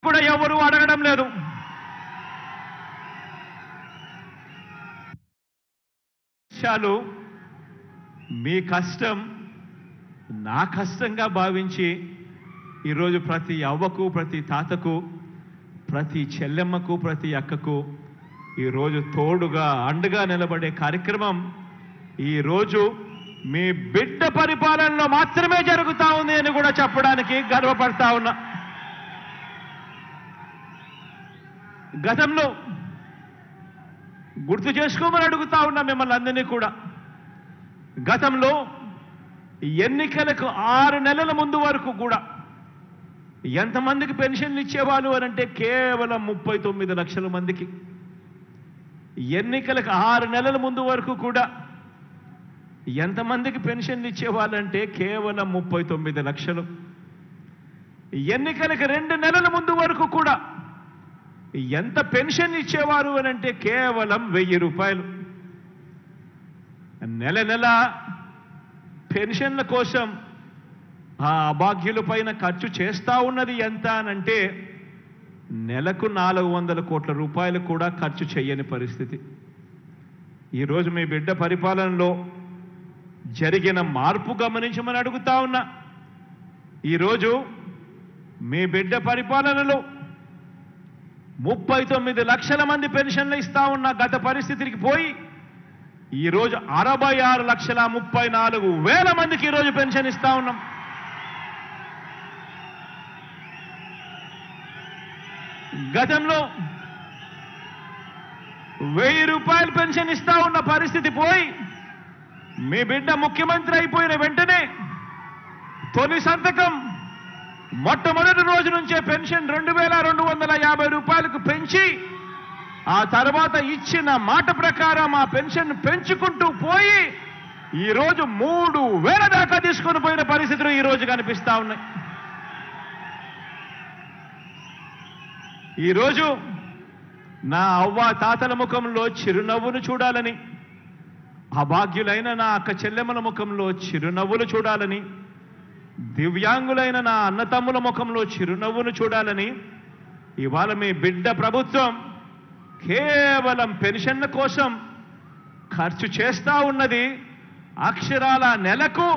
కూడా ఎవరు అడగడం లేదు. చాలు మీ కష్టం నా కష్టంగా భావించి ఈరోజు ప్రతి అవ్వకు, ప్రతి తాతకు, ప్రతి చెల్లెమ్మకు, ప్రతి అక్కకు ఈరోజు తోడుగా అండగా నిలబడే కార్యక్రమం ఈరోజు మీ బిడ్డ పరిపాలనలో మాత్రమే జరుగుతా ఉంది అని కూడా చెప్పడానికి గర్వపడతా ఉన్నా. గతంలో గుర్తు చేసుకోమని అడుగుతా ఉన్నా మిమ్మల్ని అందరినీ కూడా. గతంలో ఎన్నికలకు 6 నెలల ముందు వరకు కూడా ఎంతమందికి పెన్షన్లు ఇచ్చేవాళ్ళు అని అంటే కేవలం 39 లక్షల మందికి. ఎన్నికలకు 6 నెలల ముందు వరకు కూడా ఎంతమందికి పెన్షన్లు ఇచ్చేవాళ్ళంటే కేవలం 39 లక్షలు. ఎన్నికలకు 2 నెలల ముందు వరకు కూడా ఎంత పెన్షన్ ఇచ్చేవారు అని అంటే కేవలం 1000 రూపాయలు. నెల నెల పెన్షన్ల కోసం ఆ అభాగ్యుల పైన ఖర్చు చేస్తా ఉన్నది ఎంత అనంటే నెలకు 400 కోట్ల రూపాయలు కూడా ఖర్చు చేయని పరిస్థితి. ఈరోజు మీ బిడ్డ పరిపాలనలో జరిగిన మార్పు గమనించమని అడుగుతా ఉన్నా. ఈరోజు మీ బిడ్డ పరిపాలనలో 39 లక్షల మంది పెన్షన్లు ఇస్తా ఉన్న గత పరిస్థితికి పోయి ఈరోజు 66,34,000 మందికి ఈరోజు పెన్షన్ ఇస్తా ఉన్నాం. గతంలో 1000 రూపాయలు పెన్షన్ ఇస్తా ఉన్న పరిస్థితి పోయి మీ బిడ్డ ముఖ్యమంత్రి అయిపోయిన వెంటనే తొలి సంతకం మొట్టమొదటి రోజు నుంచే పెన్షన్ 2250 రూపాయలకు పెంచి ఆ తర్వాత ఇచ్చిన మాట ప్రకారం ఆ పెన్షన్ పెంచుకుంటూ పోయి ఈరోజు 3000 దాకా తీసుకొని పోయిన పరిస్థితులు ఈరోజు కనిపిస్తా ఉన్నాయి. ఈరోజు నా అవ్వ తాతల ముఖంలో చిరునవ్వును చూడాలని, అభాగ్యులైన నా అక్క చెల్లెమ్మల ముఖంలో చిరునవ్వులు చూడాలని, దివ్యాంగులైన నా అన్నతమ్ముల ముఖంలో చిరునవ్వును చూడాలని ఇవాళ మీ బిడ్డ ప్రభుత్వం కేవలం పెన్షన్ల కోసం ఖర్చు చేస్తా ఉన్నది అక్షరాల నెలకు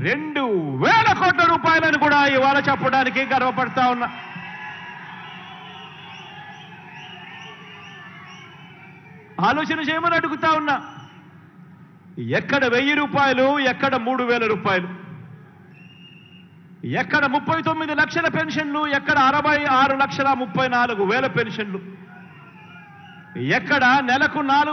2000 కోట్ల రూపాయలను కూడా ఇవాళ చెప్పడానికి గర్వపడతా ఉన్నా. ఆలోచన చేయమని అడుగుతా ఉన్నా. ఎక్కడ 1000 రూపాయలు, ఎక్కడ 3000 రూపాయలు, ఎక్కడ 39 లక్షల పెన్షన్లు, ఎక్కడ 66,34,000 పెన్షన్లు, ఎక్కడ నెలకు 4